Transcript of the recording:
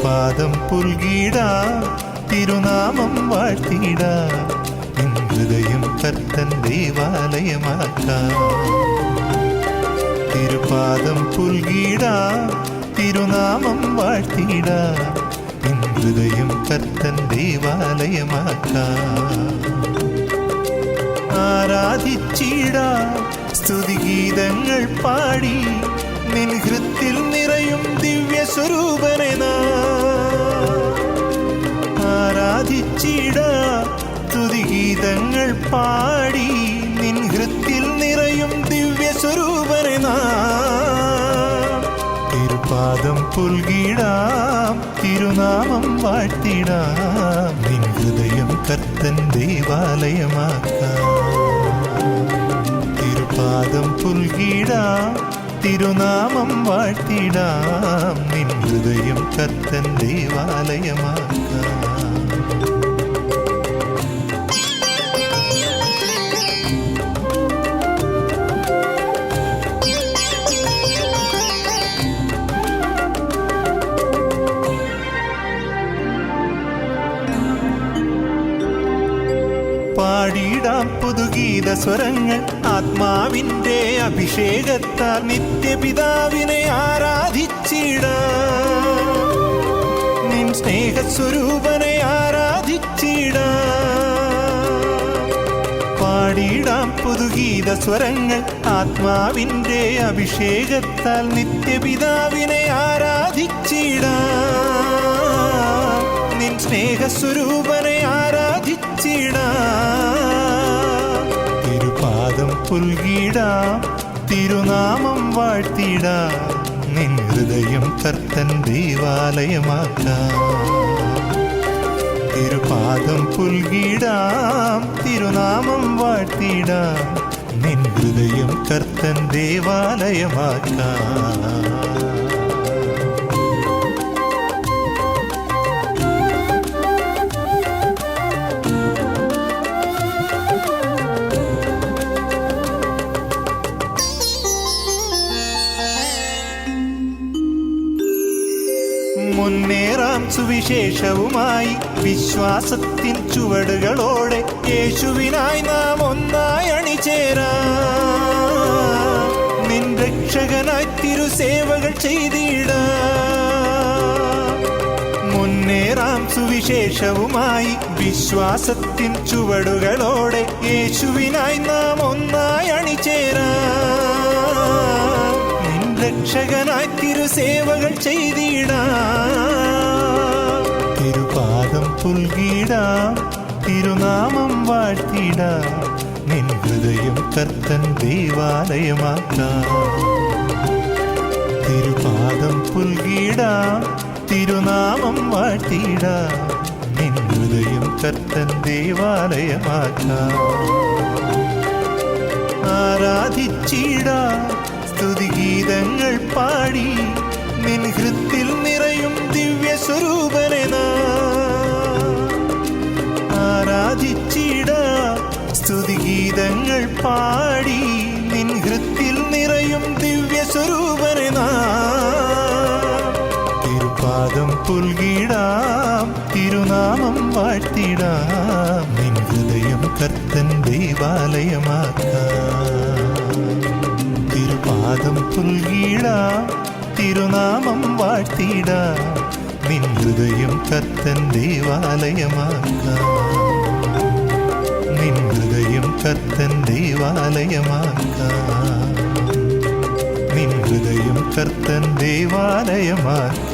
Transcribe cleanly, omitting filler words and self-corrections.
തിരുപാദം പുൽകിടാം, തിരുനാമം വാഴ്ത്തിടാം, നിൻ ഹൃദയം കർത്തൻ ദേവാലയമാക്കാം. തിരുപാദം പുൽകിടാം, തിരുനാമം വാഴ്ത്തിടാം, നിൻ ഹൃദയം കർത്തൻ ദേവാലയമാക്കാം. ആരാധിച്ചിടാം, സ്തുതിഗീതങ്ങൾ പാടി, നിൻ ഹൃത്തിൽ നിറയും ദിവ്യ സ്വരൂപനെ ആരാധിച്ചിടാം, സ്തുതിഗീതങ്ങൾ പാടി, നിൻ ഹൃത്തിൽ നിറയും ദിവ്യ സ്വരൂപനെ തിരുപാദം പുൽകിടാം, തിരുനാമം വാഴ്ത്തിടാം, നിൻ ഹൃദയം കർത്തൻ ദേവാലയമാക്കാം. തിരുപാദം പുൽകിടാം, തിരുനാമം വാഴ്ത്തിടാം, നിൻ ഹൃദയം കർത്തൻ ദേവാലയമാക്കാം. പാടിടാം പുതുഗീത സ്വരങ്ങൾ, ആത്മാവിൻ്റെ അഭിഷേകത്താൽ നിത്യപിതാവിനെ ആരാധിച്ചിടാം, നിൻ സ്നേഹസ്വരൂപനെ ആരാധിച്ചിടാം. പാടിടാം പുതുഗീത സ്വരങ്ങൾ, ആത്മാവിൻ്റെ അഭിഷേകത്താൽ നിത്യപിതാവിനെ ആരാധിച്ചിടാം, നിൻ സ്നേഹസ്വരൂപനെ തിരുപാദം പുൽകിടാം, തിരുനാമം വാഴ്ത്തിടാം, നിൻ ഹൃദയം കർത്തൻ ദേവാലയമാക്കാം. തിരുപാദം പുൽകിടാം, തിരുനാമം വാഴ്ത്തിടാം, നിൻ ഹൃദയം കർത്തൻ ദേവാലയമാക്കാം. മുന്നേറാം സുവിശേഷവുമായി വിശ്വാസത്തിൻ ചുവടുകളോടെ, യേശുവിനായി നാം ഒന്നായി അണിചേരാം, നിൻ രക്ഷകനായി തിരുസേവകൾ ചെയ്തിടാം. മുന്നേറാം സുവിശേഷവുമായി വിശ്വാസത്തിൻ ചുവടുകളോടെ, യേശുവിനായി നാം ഒന്നായി അണിചേരാം, നിൻ രക്ഷകനായി തിരുസേവകൾ ചെയ്തിടാം. തിരുപാദം പുൽകിടാം, തിരുനാമം വാഴ്ത്തിടാം, നിൻ ഹൃദയം കർത്തൻ ദേവാലയമാക്കാം. തിരുപാദം പുൽകിടാം, തിരുനാമം വാഴ്ത്തിടാം, നിൻ ഹൃദയം കർത്തൻ ദേവാലയമാക്കാം. ആരാധിച്ചിടാം, സ്തുതിഗീതങ്ങൾ പാടി, നിൻ ഹൃത്തിൽ നിറയും ദിവ്യ സ്വരൂപനെ ആരാധിച്ചിടാം, സ്തുതിഗീതങ്ങൾ പാടി, നിൻ ഹൃത്തിൽ നിറയും ദിവ്യ സ്വരൂപനെ തിരുപാദം പുൽകിടാം, തിരുനാമം വാഴ്ത്തിടാം, നിൻ ഹൃദയം കർത്തൻ ദേവാലയമാക്കാം. തിരുപാദം പുൽകിടാം, തിരുനാമം വാഴ്ത്തിടാം, നിൻ ഹൃദയം കർത്തൻ ദേവാലയമാക്കാം. നിൻ ഹൃദയം കർത്തൻ ദേവാലയമാക്കാം. നിൻ ഹൃദയം കർത്തൻ ദേവാലയമാക്കാം.